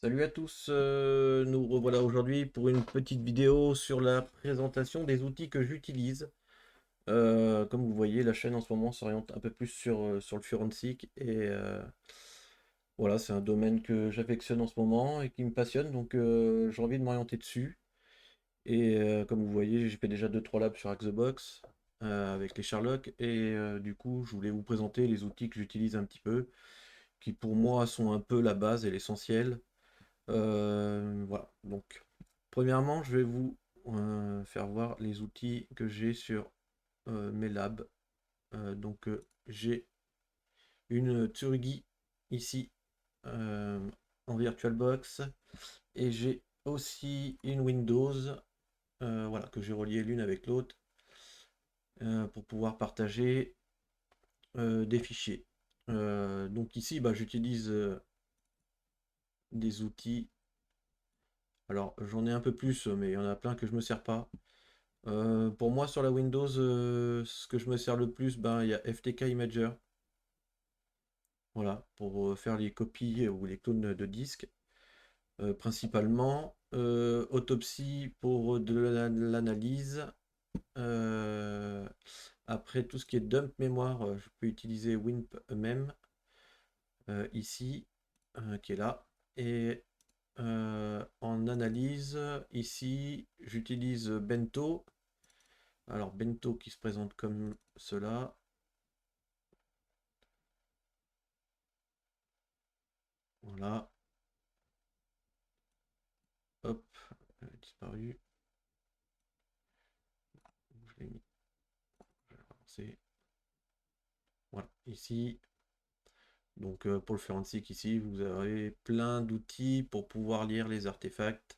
Salut à tous, nous revoilà aujourd'hui pour une petite vidéo sur la présentation des outils que j'utilise. Comme vous voyez, la chaîne en ce moment s'oriente un peu plus sur le forensic et voilà, c'est un domaine que j'affectionne en ce moment et qui me passionne, donc j'ai envie de m'orienter dessus. Et comme vous voyez, j'ai fait déjà deux trois labs sur Hack the Box avec les Sherlock et du coup, je voulais vous présenter les outils que j'utilise un petit peu, qui pour moi sont un peu la base et l'essentiel. Voilà, donc premièrement, je vais vous faire voir les outils que j'ai sur mes labs. J'ai une Tsurugi ici en VirtualBox et j'ai aussi une Windows voilà, que j'ai relié l'une avec l'autre pour pouvoir partager des fichiers. Donc ici, bah, j'utilise des outils. Alors j'en ai un peu plus, mais il y en a plein que je me sers pas. Pour moi, sur la Windows, ce que je me sers le plus, ben, il y a FTK Imager, voilà, pour faire les copies ou les clones de disques, principalement. Autopsy pour de l'analyse. Euh, Après, tout ce qui est dump mémoire, je peux utiliser WinPMem ici, qui est là. Et en analyse, ici, j'utilise Bento. Alors, Bento qui se présente comme cela. Voilà, hop, elle a disparu. Je l'ai mis, je vais relancer. Voilà, ici. Donc pour le forensic ici, vous avez plein d'outils pour pouvoir lire les artefacts.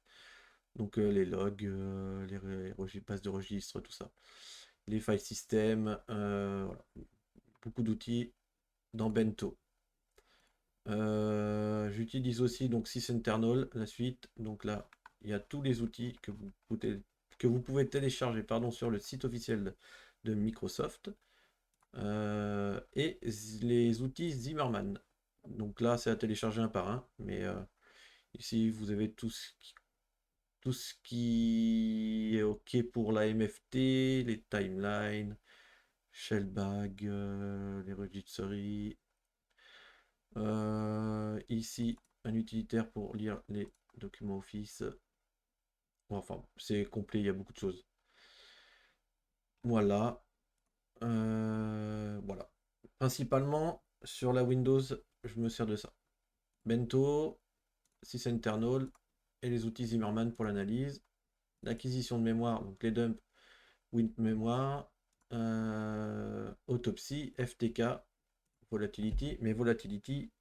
Donc les logs, les bases de registre, tout ça. Les file systems, voilà. Beaucoup d'outils dans Bento. J'utilise aussi donc sysinternal, la suite. Donc là, il y a tous les outils que vous pouvez télécharger pardon, sur le site officiel de Microsoft. Et les outils Zimmerman. Donc là, c'est à télécharger un par un. Mais ici, vous avez tout ce qui est OK pour la MFT, les timelines, Shellbag, les registries. Ici, un utilitaire pour lire les documents Office. Enfin, c'est complet, il y a beaucoup de choses. Voilà. Voilà. Principalement, sur la Windows, je me sers de ça. Bento, sysinternal et les outils Zimmerman pour l'analyse. L'acquisition de mémoire, donc les dumps, WinMemoire, Autopsy, FTK, Volatility. Mais Volatility,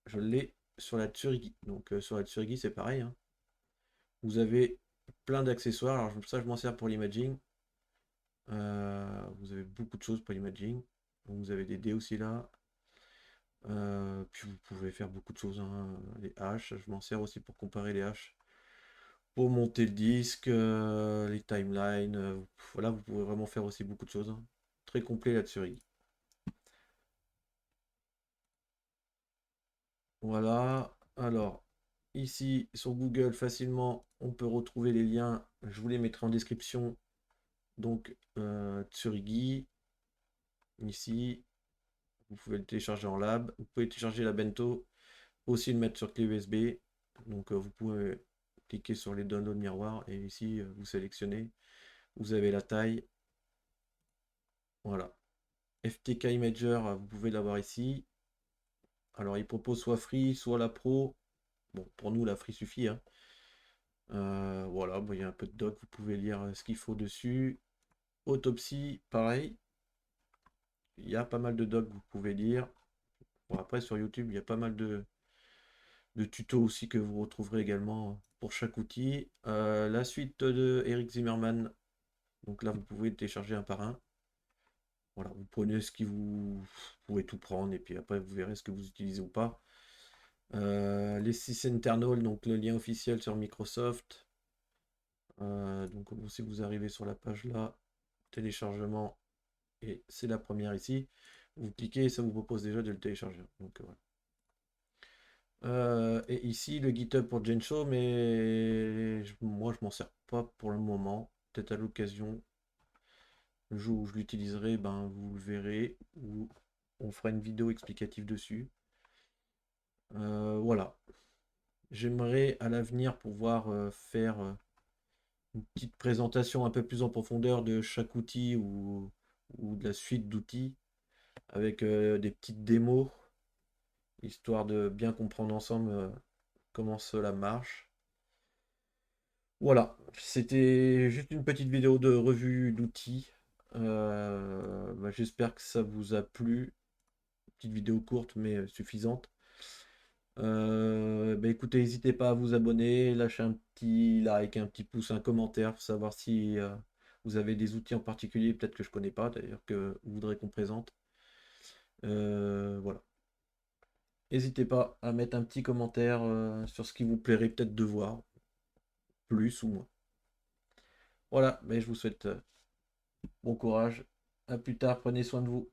je l'ai sur la Tsurigi. Donc sur la Tsurigi, c'est pareil, hein. Vous avez plein d'accessoires. Alors ça, je m'en sers pour l'imaging. Vous avez beaucoup de choses pour l'imaging. Vous avez des dés aussi là. Puis vous pouvez faire beaucoup de choses, hein. Les haches, je m'en sers aussi pour comparer les haches. Pour monter le disque, les timelines. Voilà, vous pouvez vraiment faire aussi beaucoup de choses, hein. Très complet là-dessus. Voilà. Alors, ici sur Google, facilement, on peut retrouver les liens. Je vous les mettrai en description. Donc, Tsurigi, ici, vous pouvez le télécharger en lab. Vous pouvez télécharger la bento, aussi le mettre sur clé USB. Donc, vous pouvez cliquer sur les downloads miroirs et ici, vous sélectionnez. Vous avez la taille. Voilà. FTK Imager, vous pouvez l'avoir ici. Alors, il propose soit Free, soit la Pro. Bon, pour nous, la Free suffit, hein. Voilà, bon, il y a un peu de doc, vous pouvez lire ce qu'il faut dessus. Autopsie, pareil. Il y a pas mal de docs que vous pouvez lire. Bon, après, sur YouTube, il y a pas mal de tutos aussi que vous retrouverez également pour chaque outil. La suite de Eric Zimmerman. Donc là, vous pouvez le télécharger un par un. Voilà, vous prenez ce qui vous pouvez tout prendre et puis après, vous verrez ce que vous utilisez ou pas. Les 6 internals, donc le lien officiel sur Microsoft. Donc si vous arrivez sur la page là, téléchargement, et c'est la première ici, vous cliquez et ça vous propose déjà de le télécharger. Donc voilà. et ici le GitHub pour Genso, mais moi je m'en sers pas pour le moment. Peut-être à l'occasion, le jour où je l'utiliserai, ben vous le verrez, ou on fera une vidéo explicative dessus. Voilà. J'aimerais à l'avenir pouvoir faire une petite présentation un peu plus en profondeur de chaque outil ou de la suite d'outils avec des petites démos, histoire de bien comprendre ensemble comment cela marche. Voilà, c'était juste une petite vidéo de revue d'outils. Bah, j'espère que ça vous a plu. Petite vidéo courte mais suffisante. Bah, écoutez, n'hésitez pas à vous abonner, lâcher un petit like, un petit pouce, un commentaire pour savoir si vous avez des outils en particulier, peut-être que je connais pas d'ailleurs, que vous voudrez qu'on présente. Voilà. N'hésitez pas à mettre un petit commentaire sur ce qui vous plairait peut-être de voir, plus ou moins. Voilà, mais je vous souhaite bon courage. À plus tard, prenez soin de vous.